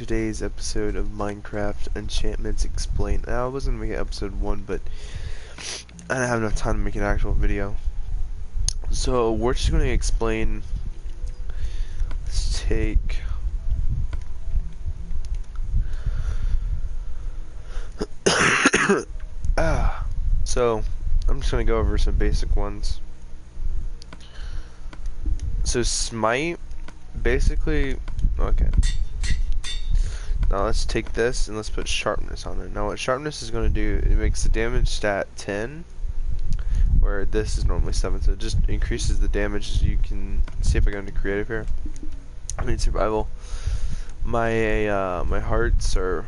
today's episode of Minecraft Enchantments Explained. Now, I was going to make it episode 1, but I didn't have enough time to make an actual video. So, we're just going to explain. Let's take. So, I'm just going to go over some basic ones. So, smite, basically, okay. Now let's take this and let's put sharpness on it. Now what sharpness is going to do, it makes the damage stat 10, where this is normally 7, so it just increases the damage. You can see if I go into creative here. I mean survival. My hearts are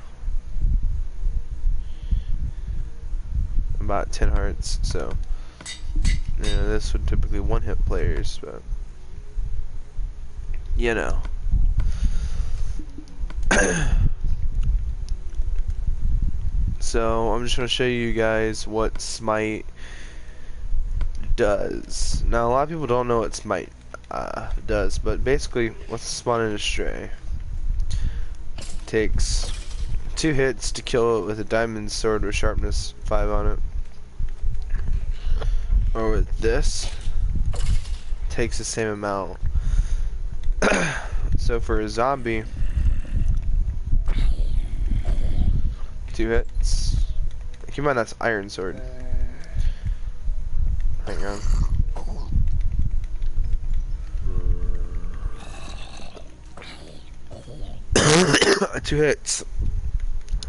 about 10 hearts, so you know this would typically one-hit players, but you know. So I'm just going to show you guys what smite does. Now a lot of people don't know what smite does, but basically let's spawn in a stray. Takes 2 hits to kill it with a diamond sword with sharpness 5 on it. Or with this, takes the same amount. So for a zombie, 2 hits. Keep in mind that's iron sword. Hang on. Two hits.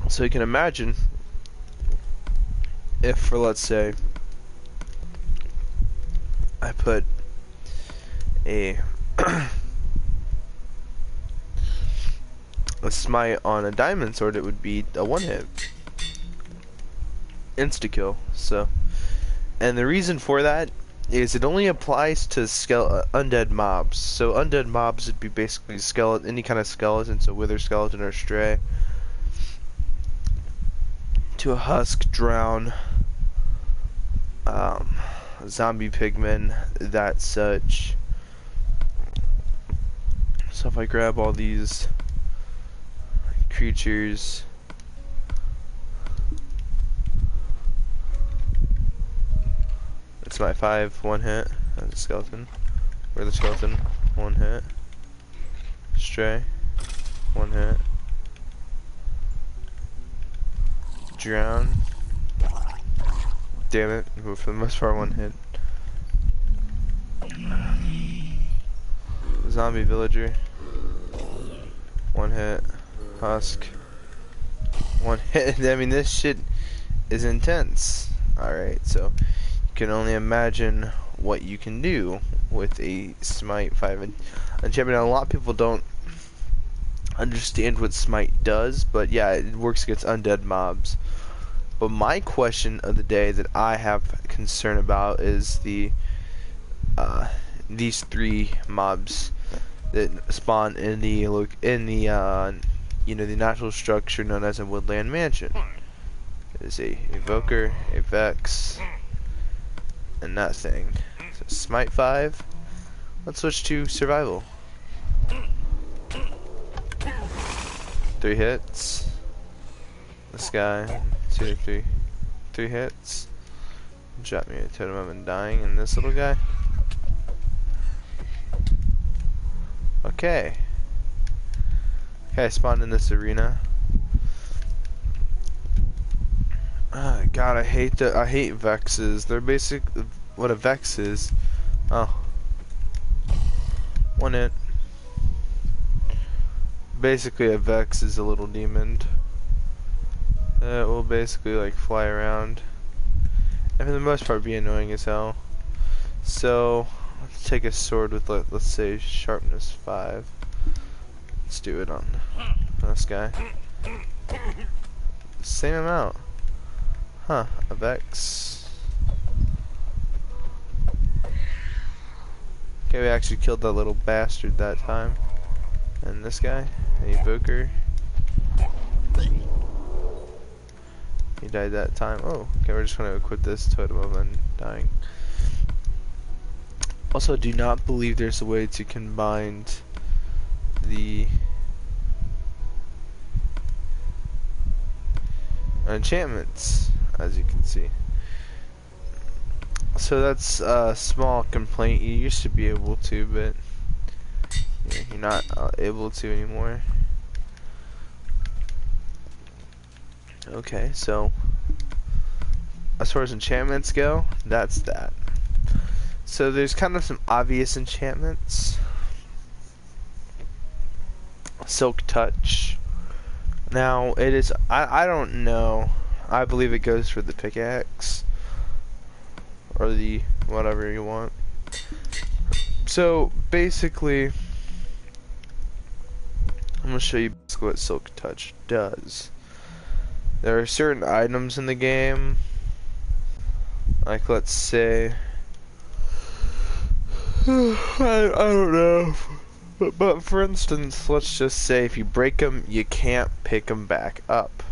So you can imagine if, for let's say, I put a smite on a diamond sword, it would be a one-hit insta-kill. So, and the reason for that is it only applies to undead mobs. So undead mobs would be basically any kind of skeleton, so wither skeleton or stray, to a husk, drown, zombie pigmen, that such. So if I grab all these creatures, it's my 5, 1 hit. That's a skeleton. Where's the skeleton? 1 hit. Stray, 1 hit. Drown. Damn it, but for the most part 1 hit. Zombie villager, 1 hit. Husk, 1 hit. I mean, this shit is intense. Alright, so you can only imagine what you can do with a smite 5 enchantment. Now, a lot of people don't understand what smite does, but yeah, it works against undead mobs. But my question of the day that I have concern about is these 3 mobs that spawn in the the natural structure known as a woodland mansion. It is a evoker, a vex, and that thing. So smite 5. Let's switch to survival. 3 hits. This guy, 2, 3 hits. Drop me a totem of undying, and this little guy. Okay. Okay, I spawned in this arena. God, I hate vexes. They're what a vex is. Oh. 1 hit. Basically, a vex is a little demon. It will basically like fly around, and for the most part be annoying as hell. So let's take a sword with let's say sharpness 5. Let's do it on this guy. Same amount. Huh, a vex. Okay, we actually killed that little bastard that time. And this guy, an evoker. He died that time. Oh, okay, we're just gonna equip this totem of undying. Also, do not believe there's a way to combine the enchantments, as you can see. So that's a small complaint. You used to be able to, but you're not able to anymore. Okay, so as far as enchantments go, that's that. So there's kind of some obvious enchantments. Silk Touch. Now it is, I don't know. I believe it goes for the pickaxe or the whatever you want. So basically, I'm gonna show you basically what Silk Touch does. There are certain items in the game, like let's say, I don't know, but for instance, let's just say if you break them, you can't pick them back up.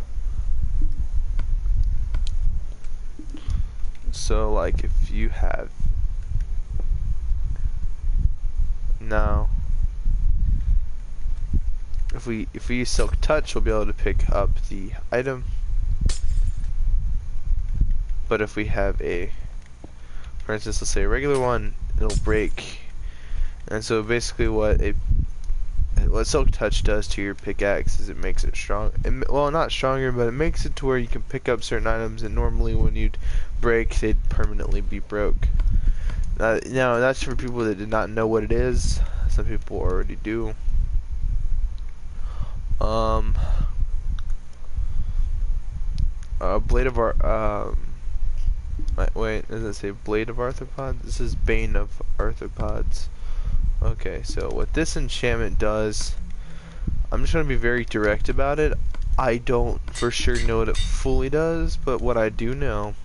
So like if you have now, if we use Silk Touch, we'll be able to pick up the item. But if we have a, for instance, let's say a regular one, it'll break. And so basically what Silk Touch does to your pickaxe is it makes it strong. Well, not stronger, but it makes it to where you can pick up certain items that normally when you'd break, they'd permanently be broke. Now that's for people that did not know what it is. Some people already do. Blade of wait, does it say Blade of Arthropods? This is Bane of Arthropods. Okay, so what this enchantment does, I'm just going to be very direct about it. I don't for sure know what it fully does, but what I do know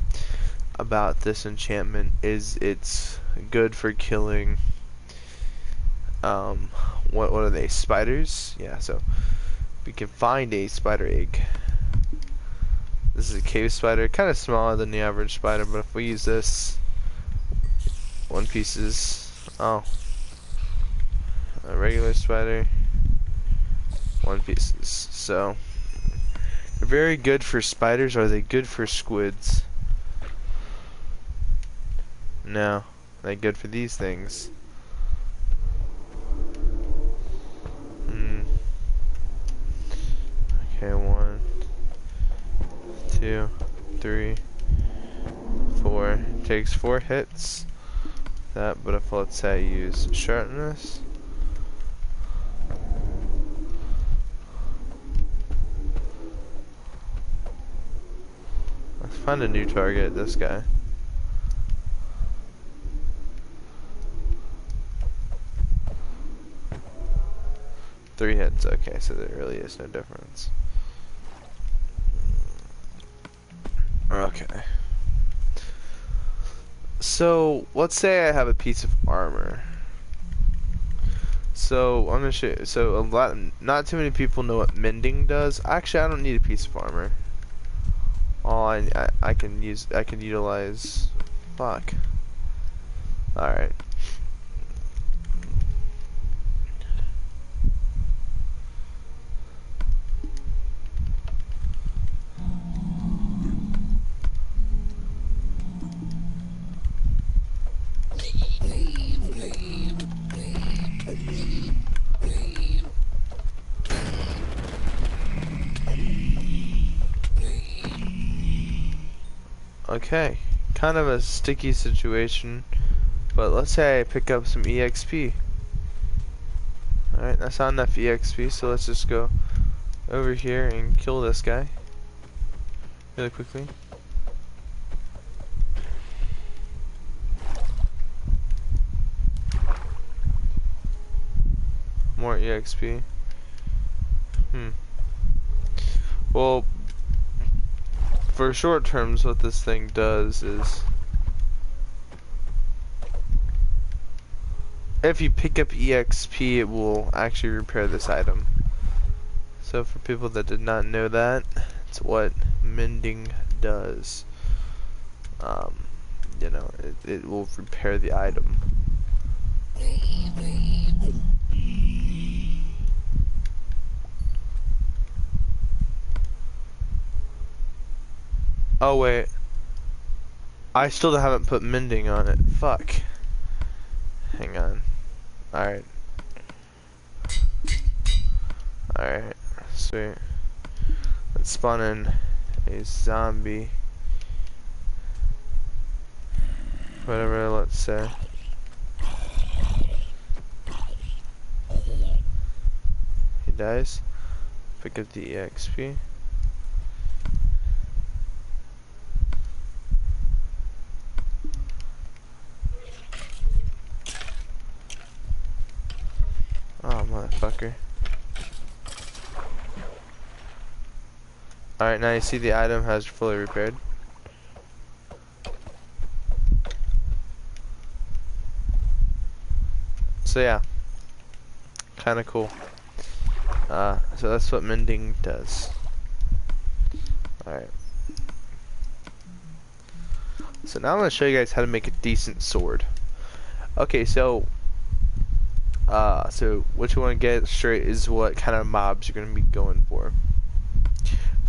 about this enchantment is it's good for killing, what are they, spiders? Yeah, so we can find a spider egg. This is a cave spider, kind of smaller than the average spider, but if we use this, one pieces, oh, a regular spider, one pieces. So they're very good for spiders. Are they good for squids? No, they're good for these things. Okay, 1, 2, 3, 4. Takes 4 hits. That, but if let's say I use sharpness, let's find a new target. This guy. Three hits. Okay, so there really is no difference. Okay. So let's say I have a piece of armor. So I'm gonna show you. So not too many people know what mending does. Actually, I don't need a piece of armor. All I can utilize. Fuck. All right. Okay, kind of a sticky situation, but let's say I pick up some EXP. Alright, that's not enough EXP, so let's just go over here and kill this guy really quickly. More EXP. Well, for short terms, what this thing does is, if you pick up EXP, it will actually repair this item. So for people that did not know that, it's what mending does. You know, it will repair the item. Oh wait, I still haven't put mending on it. Fuck. Hang on. Alright. Alright. Sweet. Let's spawn in a zombie. Whatever, let's say. He dies. Pick up the EXP. Oh, motherfucker. Alright, now you see the item has fully repaired. So yeah. Kinda cool. So that's what mending does. Alright. So now I'm gonna show you guys how to make a decent sword. Okay, so what you want to get straight is what kind of mobs you're going to be going for.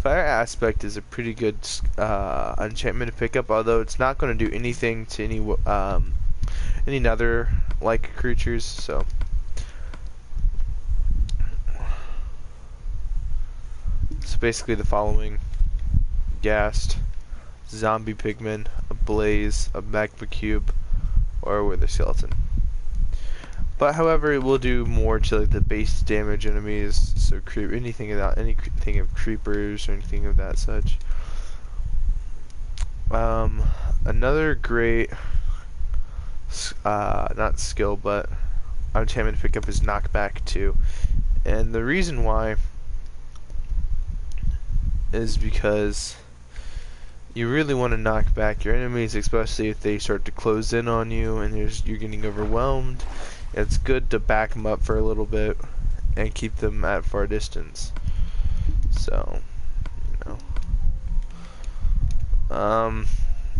Fire Aspect is a pretty good enchantment to pick up, although it's not going to do anything to any nether like creatures. So basically the following: Ghast, Zombie Pigman, a Blaze, a Magma Cube, or a Wither Skeleton. But however, it will do more to like the base damage enemies, so anything of creepers or anything of that such. Another great, not skill, but enchantment to pick up is Knockback 2. And the reason why is because you really want to knock back your enemies, especially if they start to close in on you and you're getting overwhelmed. It's good to back them up for a little bit and keep them at far distance. So, you know.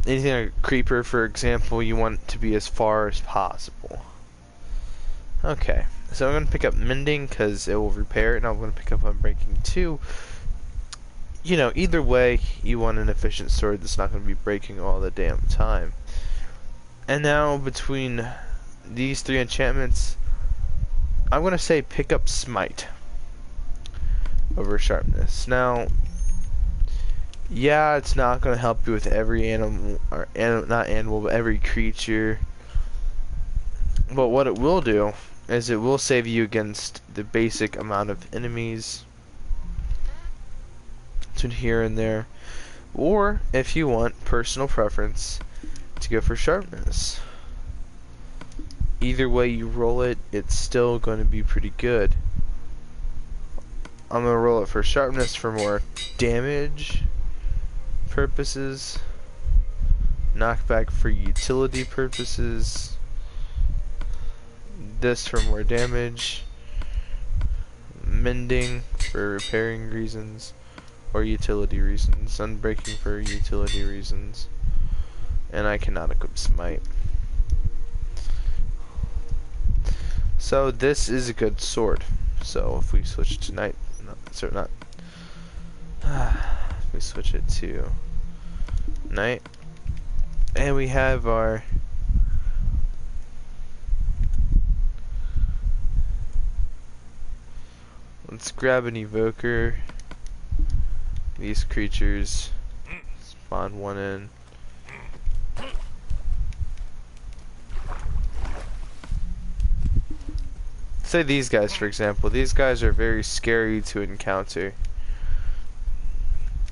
Anything like a creeper, for example, you want to be as far as possible. Okay, so I'm going to pick up Mending because it will repair it, and I'm going to pick up Unbreaking 2. You know, either way, you want an efficient sword that's not going to be breaking all the damn time. And now, between these three enchantments, I'm going to say pick up Smite over Sharpness. Now, yeah, it's not going to help you with every animal, or not animal, but every creature. But what it will do is it will save you against the basic amount of enemies to here and there. Or, if you want personal preference, to go for Sharpness. Either way you roll it, it's still going to be pretty good. I'm going to roll it for Sharpness for more damage purposes, Knockback for utility purposes, this for more damage, Mending for repairing reasons or utility reasons, Unbreaking for utility reasons, and I cannot equip Smite. So this is a good sword. So if we switch to night, if we switch it to night, and we have our let's grab an evoker. These creatures spawn one in. Say these guys, for example. These guys are very scary to encounter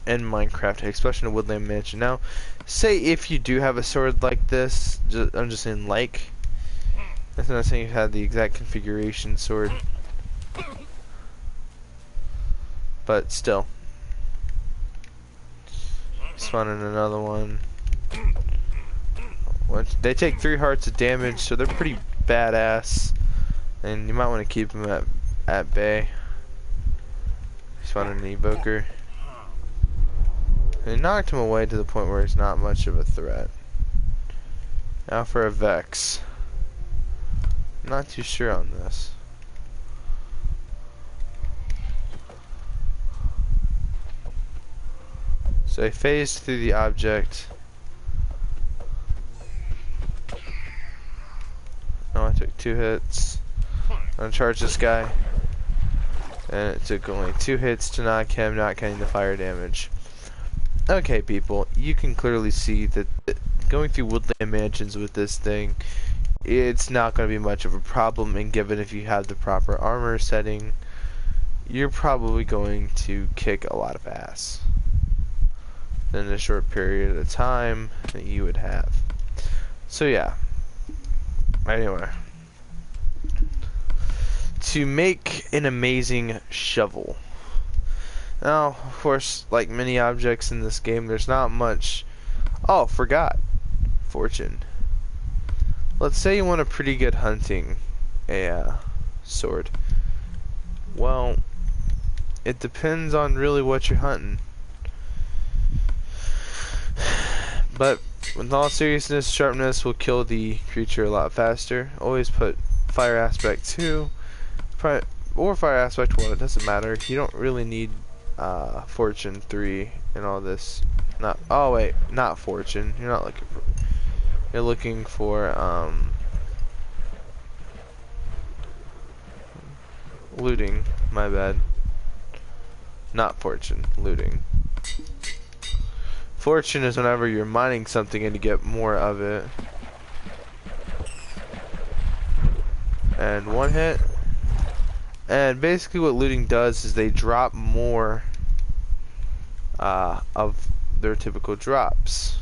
in Minecraft, especially in a woodland mansion. Now, say if you do have a sword like this, I'm just saying like. That's not saying you have the exact configuration sword, but still. Spawn in another one. They take 3 hearts of damage, so they're pretty badass. And you might want to keep them at bay. Spawn an evoker. And knocked him away to the point where he's not much of a threat. Now for a Vex. I'm not too sure on this. So I phased through the object. Oh, I took 2 hits. I'm gonna charge this guy. And it took only 2 hits to knock him, not counting the fire damage. Okay, people, you can clearly see that going through woodland mansions with this thing, it's not going to be much of a problem, and given if you have the proper armor setting, you're probably going to kick a lot of ass in a short period of time that you would have. So yeah, anyway, to make an amazing shovel. Now, of course, like many objects in this game, there's not much. Oh, forgot. Fortune. Let's say you want a pretty good hunting sword. Well, it depends on really what you're hunting. But with all seriousness, sharpness will kill the creature a lot faster. Always put fire aspect 2 or fire aspect 1, it doesn't matter. You don't really need fortune 3 and all this. Oh wait, not fortune. You're not looking for, you're looking for looting, my bad. Not fortune, looting. Fortune is whenever you're mining something and you get more of it. And 1 hit. And basically what looting does is they drop more of their typical drops.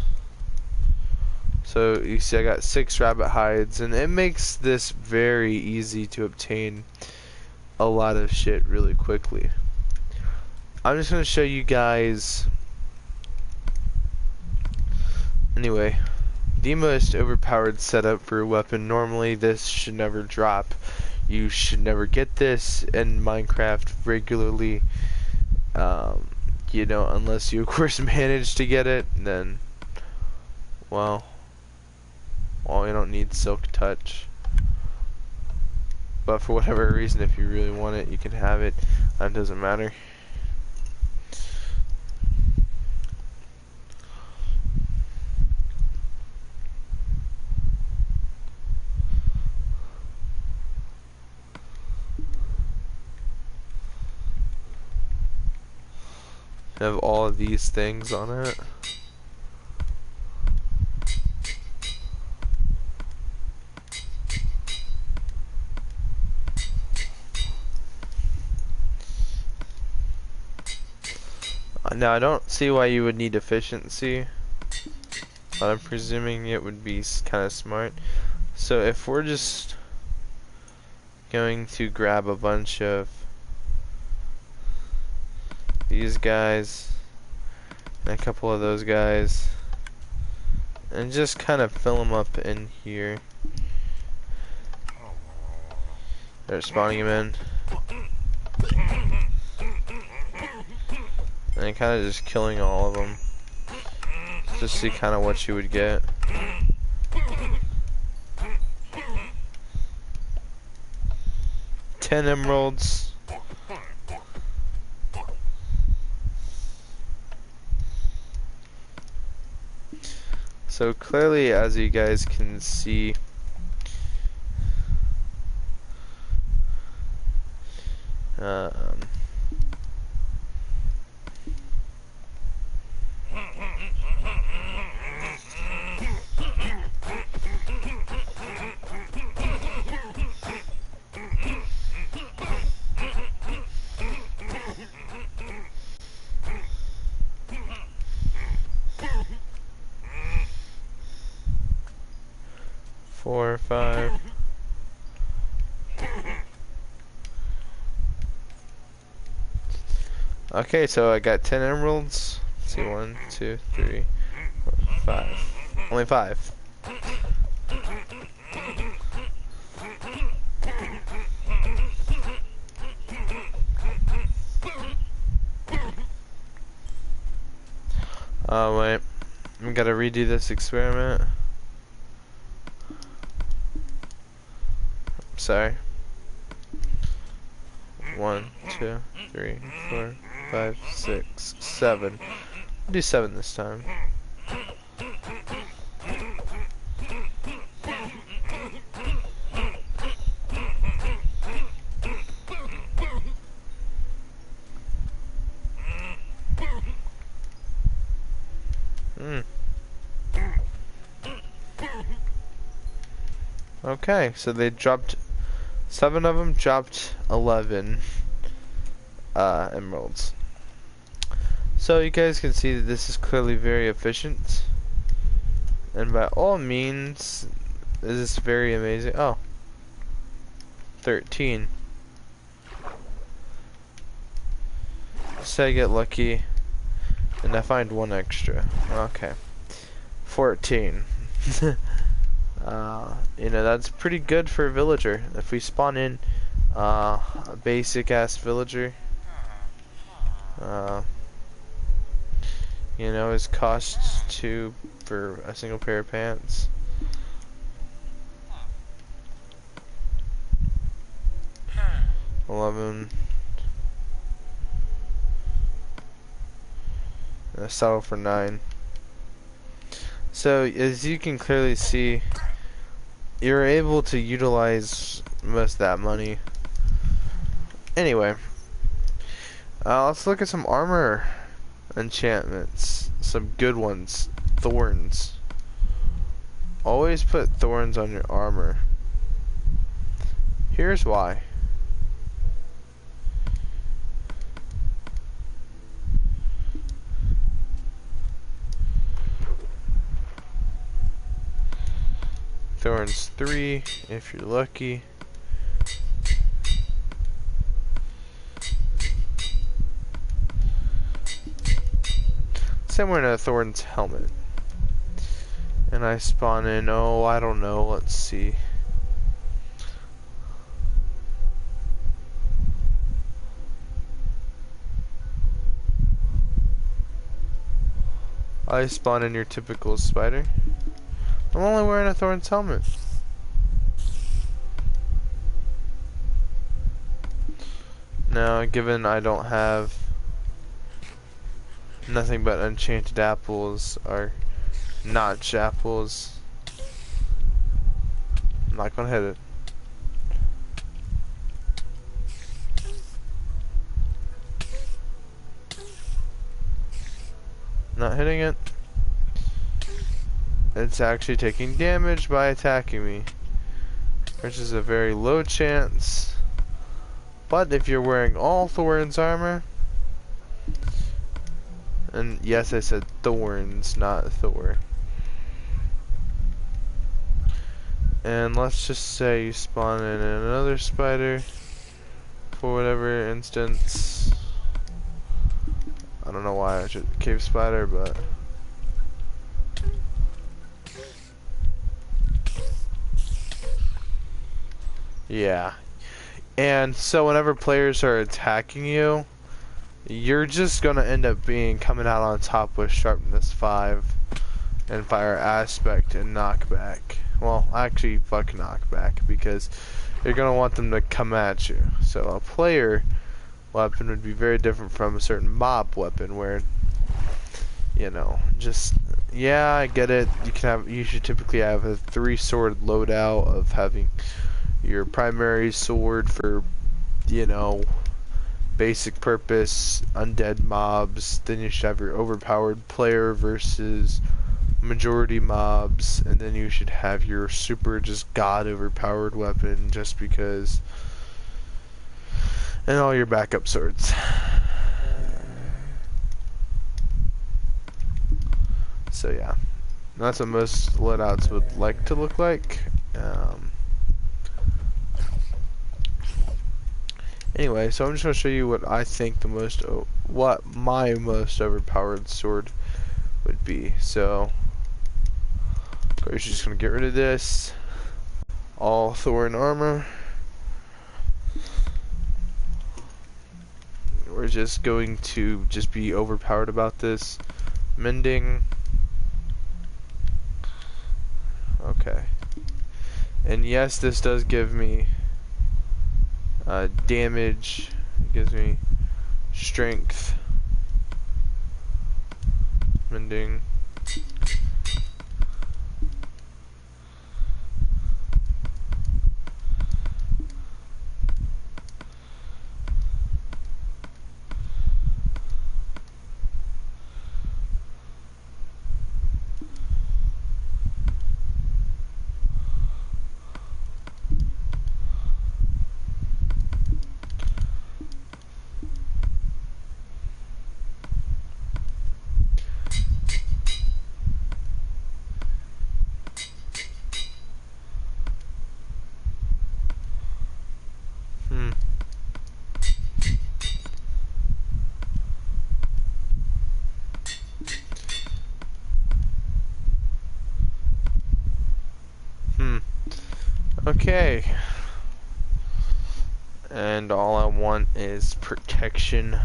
So you see I got 6 rabbit hides, and it makes this very easy to obtain a lot of shit really quickly. I'm just going to show you guys. Anyway, the most overpowered setup for a weapon. Normally this should never drop. You should never get this in Minecraft regularly. You know, unless you of course manage to get it, then well, you don't need Silk Touch. But for whatever reason, if you really want it, you can have it. That doesn't matter. Have all of these things on it. Now I don't see why you would need efficiency, but I'm presuming it would be kind of smart. So if we're just going to grab a bunch of these guys and a couple of those guys and just kind of fill them up in here. They're spawning them in. And kind of just killing all of them. Just see kind of what you would get. $10 emeralds. So clearly, as you guys can see, four, 5. Okay, so I got 10 emeralds. Let's see, 1, 2, 3, 4, 5. Only 5. Oh wait, we gotta redo this experiment. Sorry. 1, 2, 3, 4, 5, 6, 7. I'll do 7 this time. Okay, so they dropped 7 of them, dropped 11 emeralds. So you guys can see that this is clearly very efficient, and by all means, this is very amazing. Oh, 13. Say I get lucky, and I find 1 extra. Okay, 14. You know, that's pretty good for a villager. If we spawn in a basic ass villager, you know, his costs 2 for a single pair of pants. $11. And a saddle for 9. So as you can clearly see, you're able to utilize most of that money. Anyway, let's look at some armor enchantments. Some good ones. Thorns. Always put thorns on your armor. Here's why. Thorns 3 if you're lucky. Same wearing a Thorns helmet. And I spawn in, oh, I don't know, let's see. I spawn in your typical spider. I'm only wearing a Thorns helmet. Now, given I don't have nothing but enchanted apples or notch apples, I'm not gonna hit it. Not hitting it. It's actually taking damage by attacking me, which is a very low chance. But if you're wearing all Thorns armor, and yes, I said Thorns, not Thor. And let's just say you spawn in another spider for whatever instance. I don't know why I should cave spider, but yeah. And so whenever players are attacking you, you're just gonna end up coming out on top with sharpness 5 and fire aspect and knockback. Well, actually fuck knockback, because you're gonna want them to come at you. So a player weapon would be very different from a certain mob weapon where, you know, just, yeah, I get it. You should typically have a 3-sword loadout of having your primary sword for, you know, basic purpose undead mobs. Then you should have your overpowered player versus majority mobs, and then you should have your super just god overpowered weapon just because, and all your backup swords. So yeah, that's what most loadouts would like to look like. Anyway, so I'm just gonna show you what I think what my most overpowered sword would be. So, of course, you're just gonna get rid of this. All Thorn armor. We're just going to be overpowered about this. Mending. Okay. And yes, this does give me damage. It gives me strength. mending. Okay. And all I want is protection.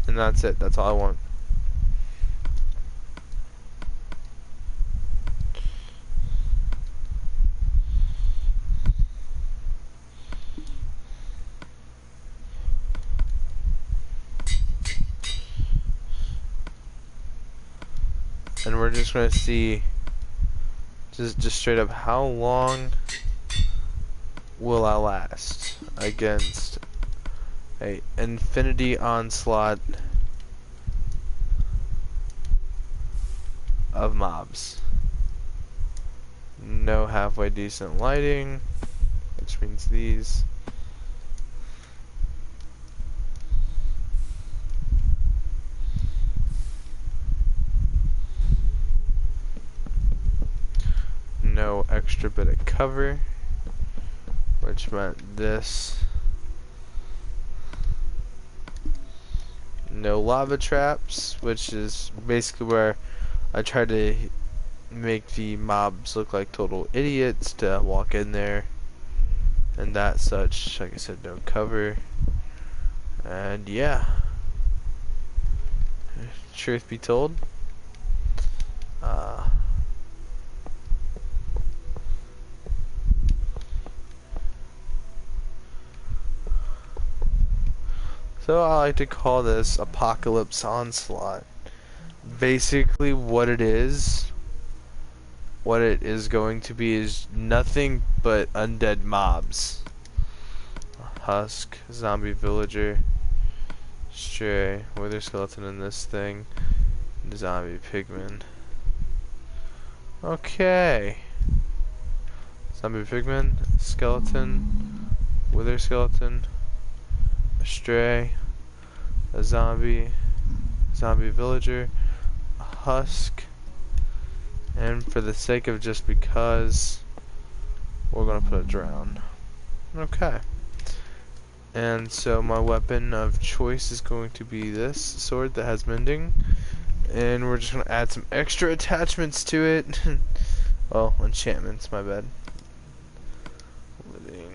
And that's it. That's all I want. And we're just gonna see just straight up how long will I last against a infinity onslaught of mobs. No halfway decent lighting, which means these. No extra bit of cover, which meant this. No lava traps, which is basically where I try to make the mobs look like total idiots to walk in there. And that such, like I said, no cover. And yeah, truth be told, so I like to call this Apocalypse Onslaught. Basically what it is going to be is nothing but undead mobs. Husk, zombie villager, stray, wither skeleton in this thing, zombie pigman. Okay. Zombie pigman, skeleton, wither skeleton, a stray, a zombie villager, a husk, and for the sake of just because, we're gonna put a drown. Okay. And so my weapon of choice is going to be this sword that has mending, and we're just gonna add some extra attachments to it. Well, enchantments, my bad. Living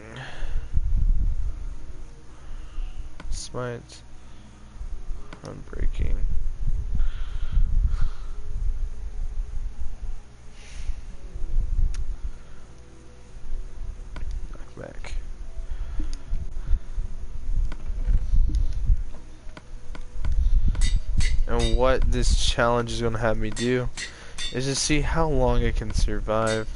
smite, unbreaking. Back. And what this challenge is going to have me do is to see how long I can survive.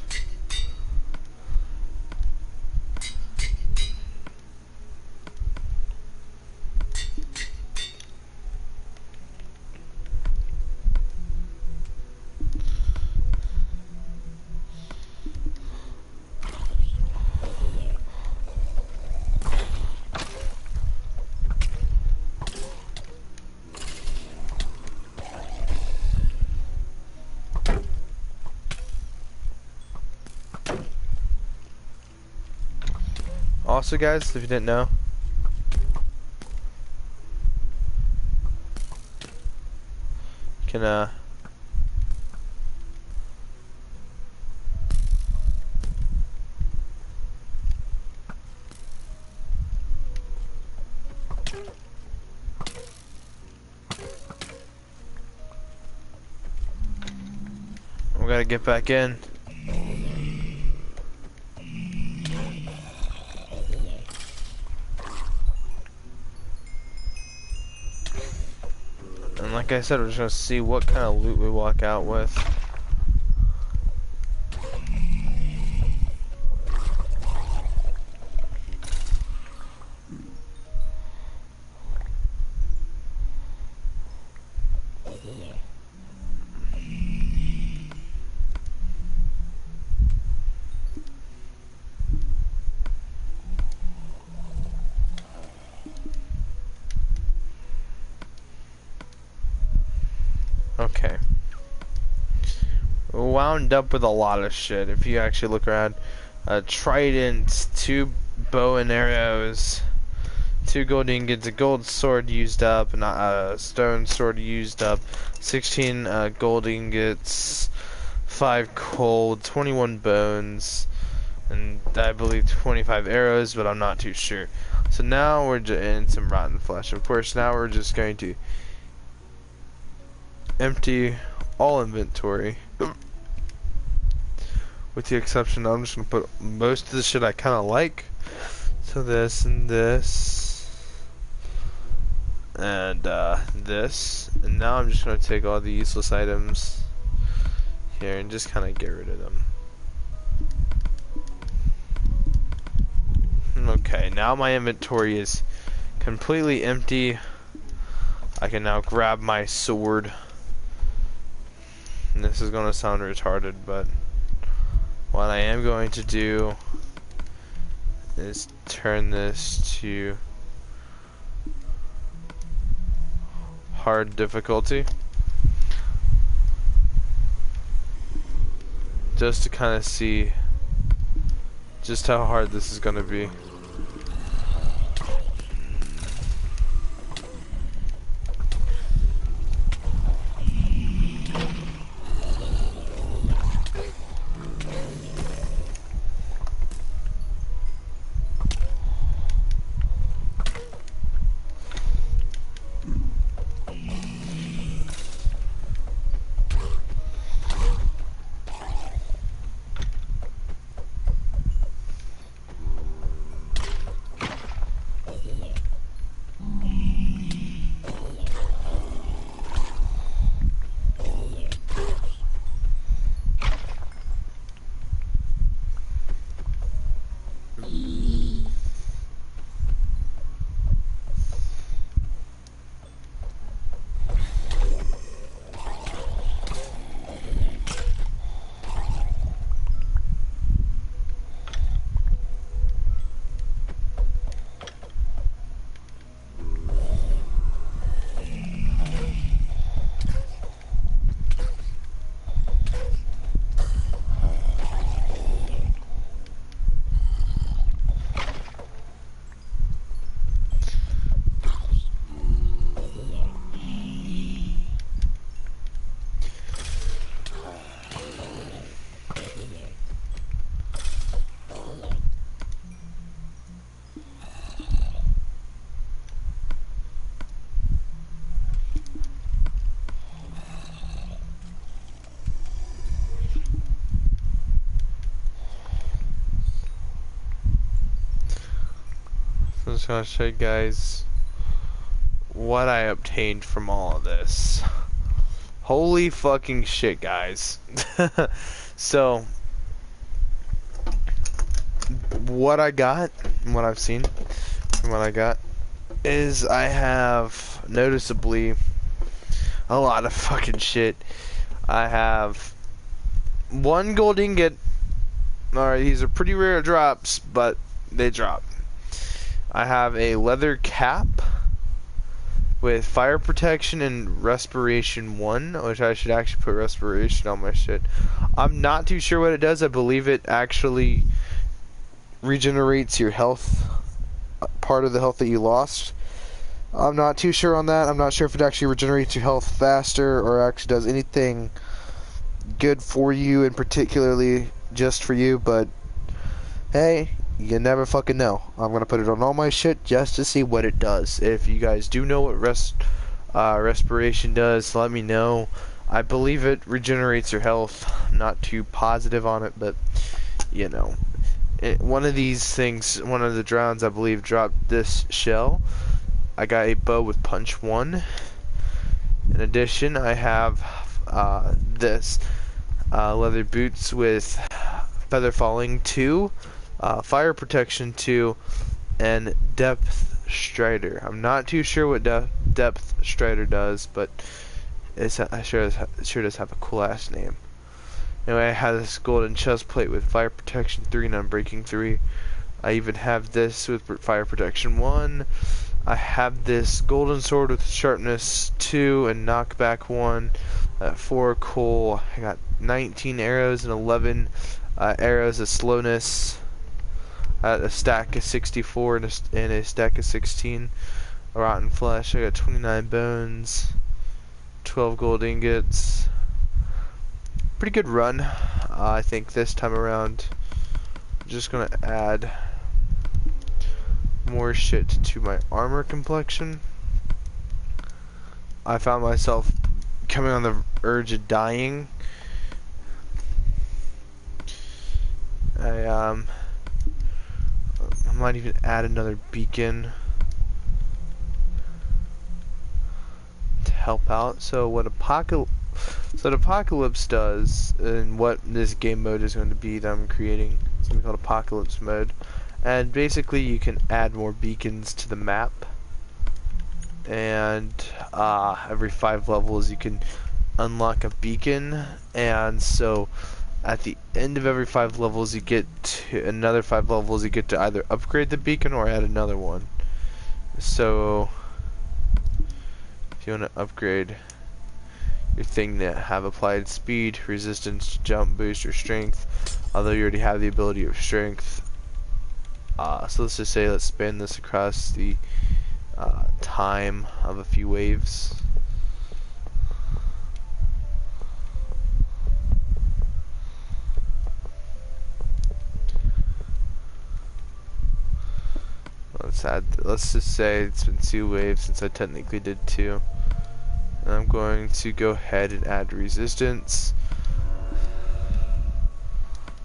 Also, guys, if you didn't know, you can we gotta get back in. like I said, we're just gonna see what kind of loot we walk out with. Okay. Wound up with a lot of shit. If you actually look around, tridents, 2 bow and arrows, 2 gold ingots, a gold sword used up, and a stone sword used up, 16 gold ingots, 5 coal, 21 bones, and I believe 25 arrows, but I'm not too sure. So now we're in some rotten flesh. Of course, now we're just going to empty all inventory. With the exception, I'm just going to put most of the shit I kind of like. So this and this. And this. And now I'm just going to take all the useless items here and just kind of get rid of them. Okay, now my inventory is completely empty. I can now grab my sword. And this is going to sound retarded, but what I am going to do is turn this to hard difficulty, just to kind of see just how hard this is going to be. So I'm just gonna show you guys what I obtained from all of this. Holy fucking shit, guys. So, what I got, what I've seen from what I got, is I have noticeably a lot of fucking shit. I have 1 gold ingot. Alright, these are pretty rare drops, but they drop. I have a leather cap with fire protection and respiration 1, which I should actually put respiration on my shit. I'm not too sure what it does. I believe it actually regenerates your health, part of the health that you lost. I'm not too sure on that. I'm not sure if it actually regenerates your health faster or actually does anything good for you, and particularly just for you, but hey, you never fucking know. I'm gonna put it on all my shit just to see what it does. If you guys do know what respiration does, let me know. I believe it regenerates your health. I'm not too positive on it, but you know, one of these things, one of the drowns I believe dropped this shell. I got a bow with punch 1, In addition, I have this leather boots with feather falling 2, fire protection 2, and depth strider. I'm not too sure what depth strider does, but it sure does have a cool ass name. Anyway, I have this golden chest plate with fire protection 3 and unbreaking 3. I even have this with fire protection 1. I have this golden sword with sharpness 2 and knockback 1. 4 coal. I got 19 arrows and 11 arrows of slowness. A stack of 64 and a stack of 16. A rotten flesh. I got 29 bones. 12 gold ingots. Pretty good run. I think this time around. I'm just gonna add more shit to my armor complexion. I found myself coming on the urge of dying. I might even add another beacon to help out. So what Apocalypse does, and what this game mode is going to be that I'm creating, it's going to be called Apocalypse mode. And basically you can add more beacons to the map, and every 5 levels you can unlock a beacon, and so at the end of every 5 levels you get to another 5 levels, you get to either upgrade the beacon or add another one. So if you want to upgrade your thing to have applied speed, resistance, jump, boost, or strength, although you already have the ability of strength. So let's just say, let's span this across the time of a few waves. Let's just say it's been 2 waves since I technically did 2. And I'm going to go ahead and add resistance.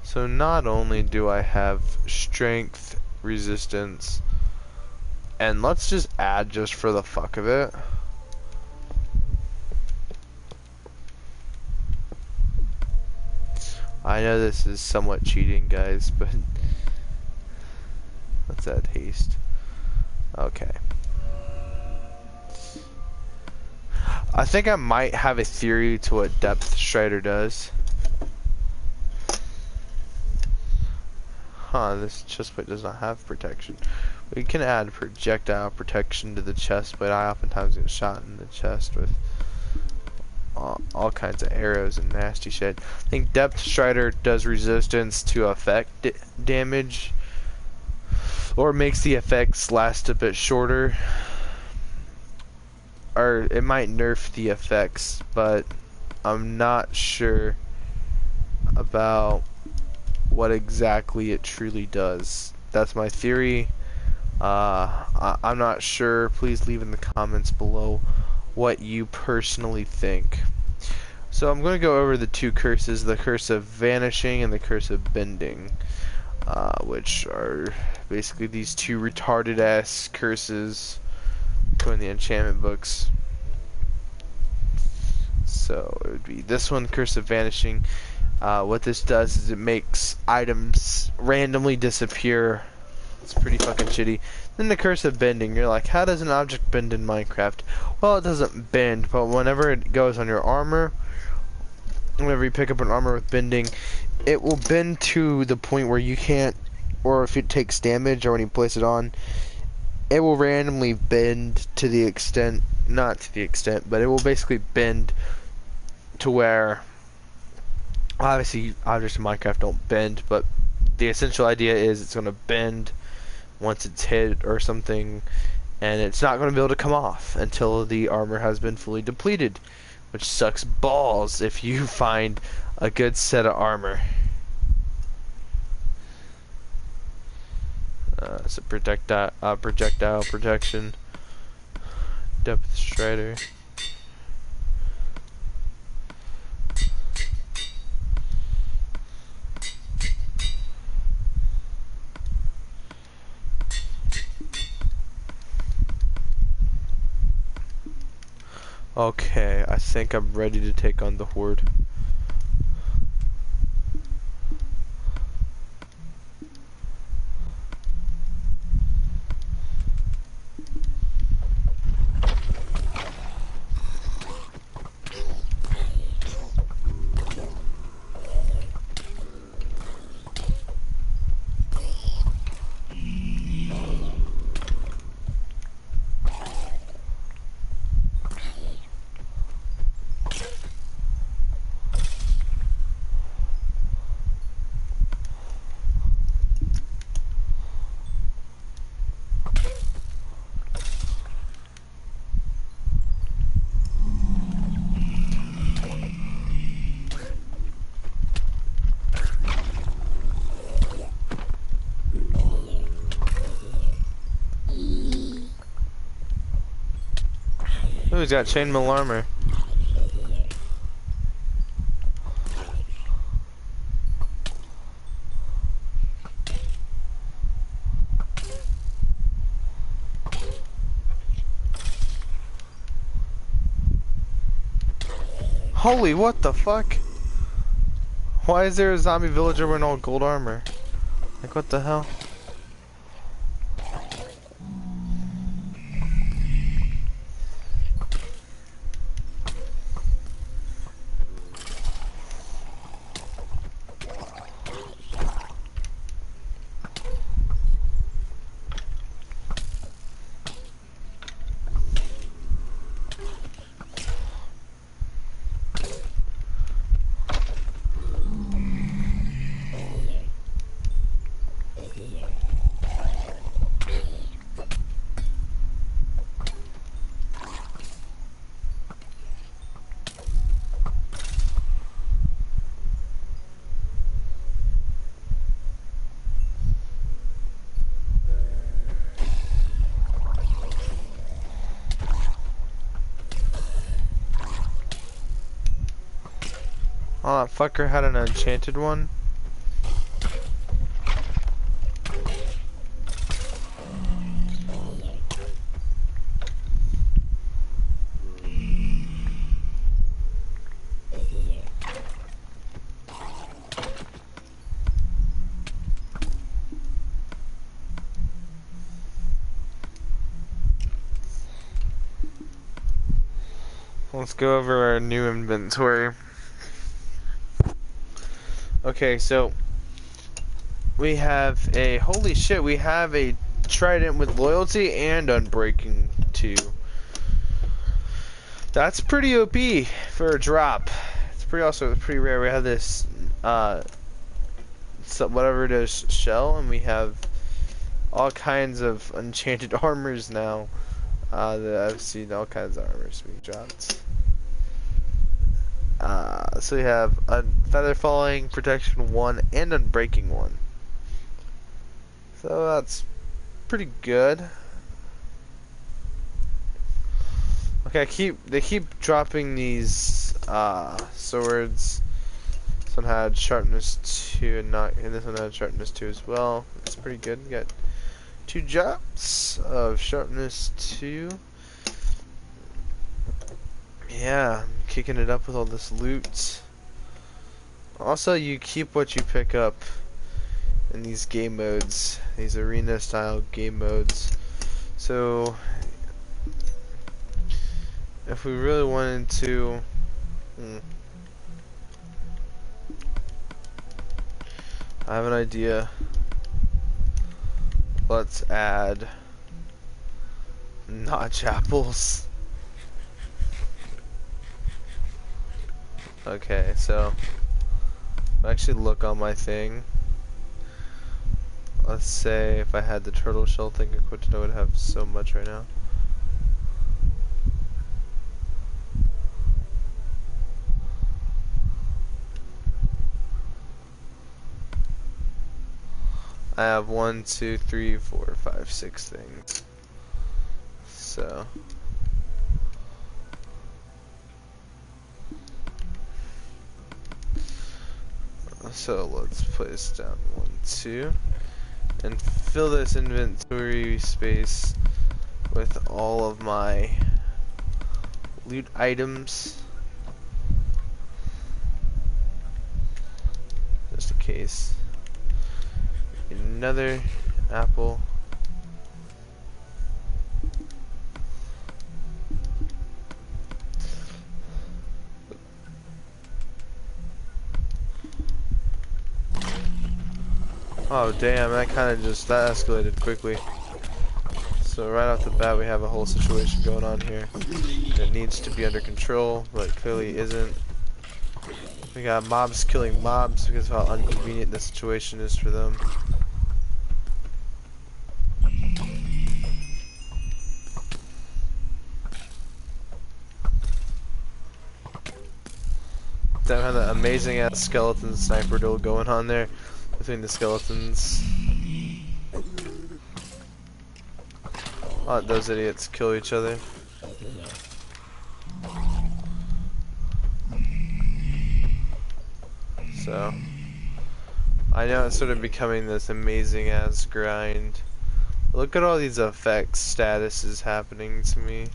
So not only do I have strength, resistance, and let's just add just for the fuck of it. I know this is somewhat cheating, guys, but let's add haste. Okay. I think I might have a theory to what depth strider does. This chestplate does not have protection. We can add projectile protection to the chest, but I oftentimes get shot in the chest with all kinds of arrows and nasty shit. I think depth strider does resistance to effect damage, or makes the effects last a bit shorter, or it might nerf the effects, but I'm not sure about what exactly it truly does. That's my theory. I'm not sure. Please leave in the comments below what you personally think. So I'm going to go over the 2 curses, the curse of vanishing and the curse of bending, which are basically these 2 retarded ass curses in the enchantment books. So it would be this one, curse of vanishing. What this does is it makes items randomly disappear. It's pretty fucking shitty. Then the curse of bending. You're like, how does an object bend in Minecraft? Well, it doesn't bend, but whenever it goes on your armor, whenever you pick up an armor with bending, it will bend to the point where you can't, or if it takes damage or when you place it on, it will randomly bend to the extent, not to the extent, but it will basically bend to where, obviously objects in Minecraft don't bend, but the essential idea is it's going to bend once it's hit or something, and it's not going to be able to come off until the armor has been fully depleted, which sucks balls if you find a good set of armor. So projectile protection, depth strider. Okay, I think I'm ready to take on the Horde. Ooh, he's got chainmail armor. Holy, what the fuck? Why is there a zombie villager wearing all gold armor? Like, what the hell? Oh, that fucker had an enchanted one. Let's go over our new inventory. Okay, so we have a holy shit, we have a trident with loyalty and unbreaking 2. That's pretty OP for a drop. It's pretty rare. We have this whatever it is shell, and we have all kinds of enchanted armors now. That I've seen all kinds of armors being dropped. So we have a feather falling, protection 1, and unbreaking 1. So that's pretty good. Okay, they keep dropping these swords. This one had sharpness 2 and this one had sharpness 2 as well. It's pretty good. We got 2 drops of sharpness 2. Yeah, I'm kicking it up with all this loot. Also, you keep what you pick up in these game modes, these arena style game modes. So if we really wanted to I have an idea. Let's add notch apples. Okay, so actually look on my thing. Let's say if I had the turtle shell thing equipped, I would have so much right now. I have 1, 2, 3, 4, 5, 6 things. So let's place down 1, 2, and fill this inventory space with all of my loot items. Just in case. Another apple. Oh damn, that escalated quickly. So right off the bat we have a whole situation going on here that needs to be under control, but clearly isn't. We got mobs killing mobs because of how inconvenient the situation is for them. Don't have that amazing ass skeleton sniper duel going on there between the skeletons. Let those idiots kill each other. So I know it's sort of becoming this amazing ass grind. Look at all these effects statuses happening to me.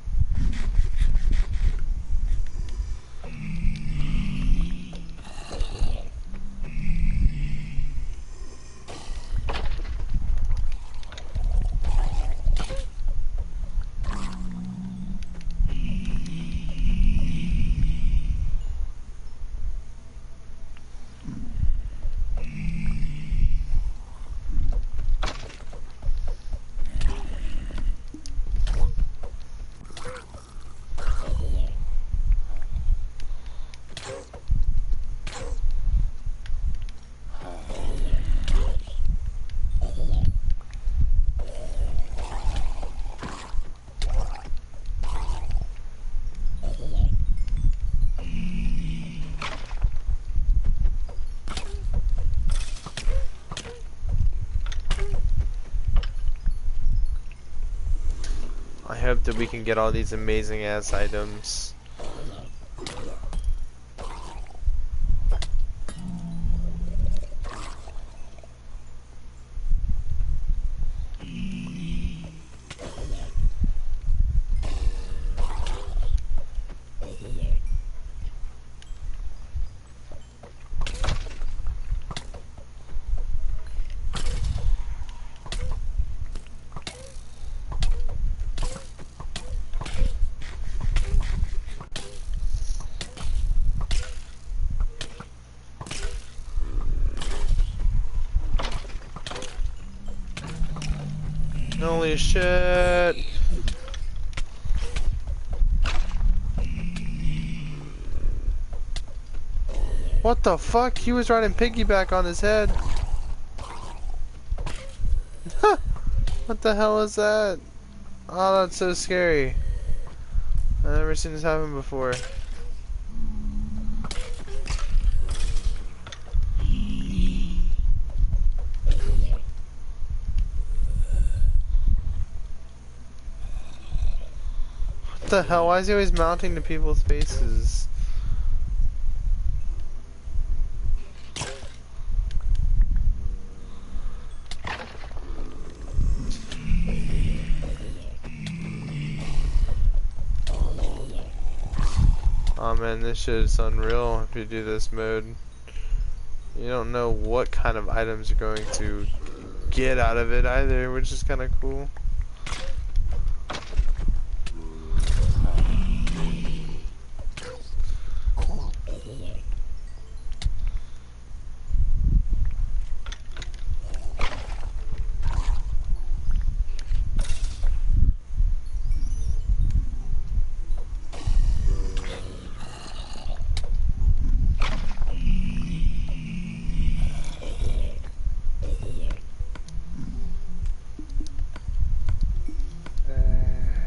I hope that we can get all these amazing ass items. Holy shit! What the fuck? He was riding piggyback on his head. What the hell is that? Oh, that's so scary. I've never seen this happen before. What the hell? Why is he always mounting to people's faces? Oh man, this shit is unreal if you do this mode. You don't know what kind of items you're going to get out of it either, which is kind of cool.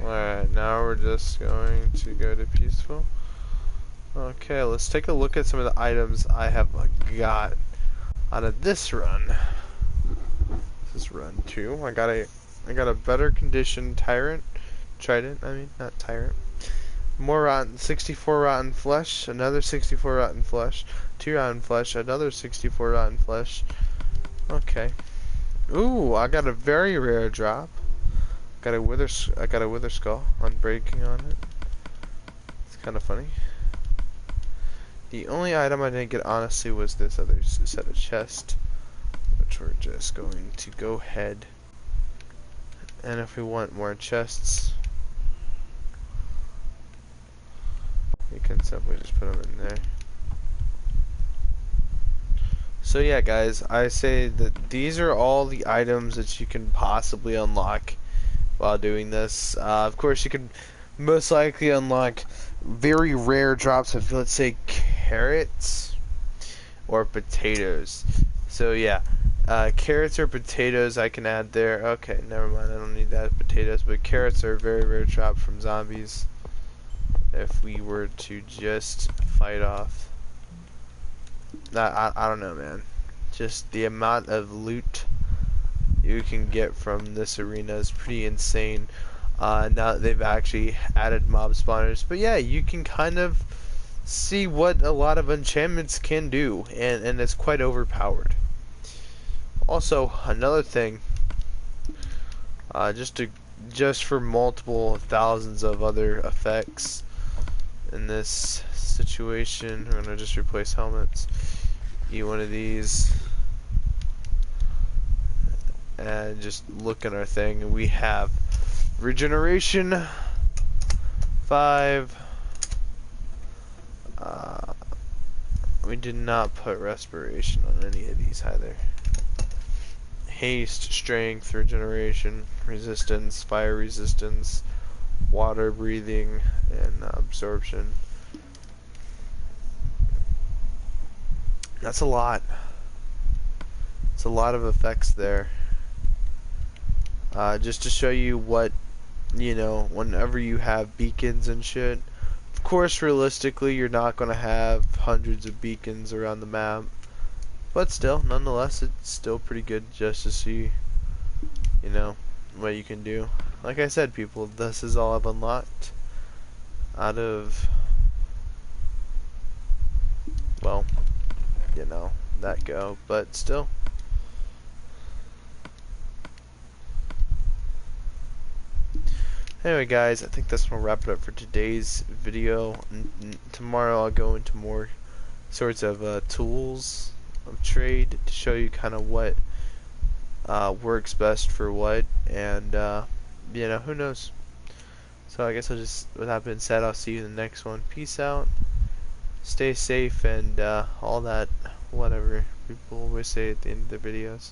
Alright, now we're just going to go to peaceful. Okay, let's take a look at some of the items I have got out of this run. This is run 2. I got a better condition trident, I mean, not tyrant. More rotten, 64 rotten flesh, another 64 rotten flesh, 2 rotten flesh, another 64 rotten flesh. Okay. Ooh, I got a very rare drop. I got a wither skull on breaking on it. It's kind of funny. The only item I didn't get, honestly, was this other set of chest, which we're just going to go ahead, and if we want more chests, we can simply just put them in there. So yeah, guys, I say that these are all the items that you can possibly unlock while doing this. Of course, you can most likely unlock very rare drops of, let's say, carrots or potatoes. So yeah, carrots or potatoes I can add there. Okay, never mind, I don't need to add potatoes, but carrots are a very rare drop from zombies if we were to just fight off. I don't know, man. Just the amount of loot you can get from this arena is pretty insane. Now that they've actually added mob spawners, but yeah, you can kind of see what a lot of enchantments can do, and it's quite overpowered. Also, another thing, just for multiple thousands of other effects in this situation, we're gonna just replace helmets. Eat one of these, and just look at our thing, and we have regeneration 5. We did not put respiration on any of these either. Haste, strength, regeneration, resistance, fire resistance, water breathing, and absorption. That's a lot. It's a lot of effects there. Just to show you what, you know, whenever you have beacons and shit. Of course, realistically, you're not going to have hundreds of beacons around the map. But still, nonetheless, it's still pretty good just to see, you know, what you can do. Like I said, people, this is all I've unlocked out of, well, you know, that go. But still. Anyway, guys, I think that's gonna wrap it up for today's video. Tomorrow I'll go into more sorts of tools of trade to show you kind of what works best for what, and you know, who knows. So I guess I'll just, with that being said, I'll see you in the next one. Peace out, stay safe, and all that whatever people always say at the end of their videos.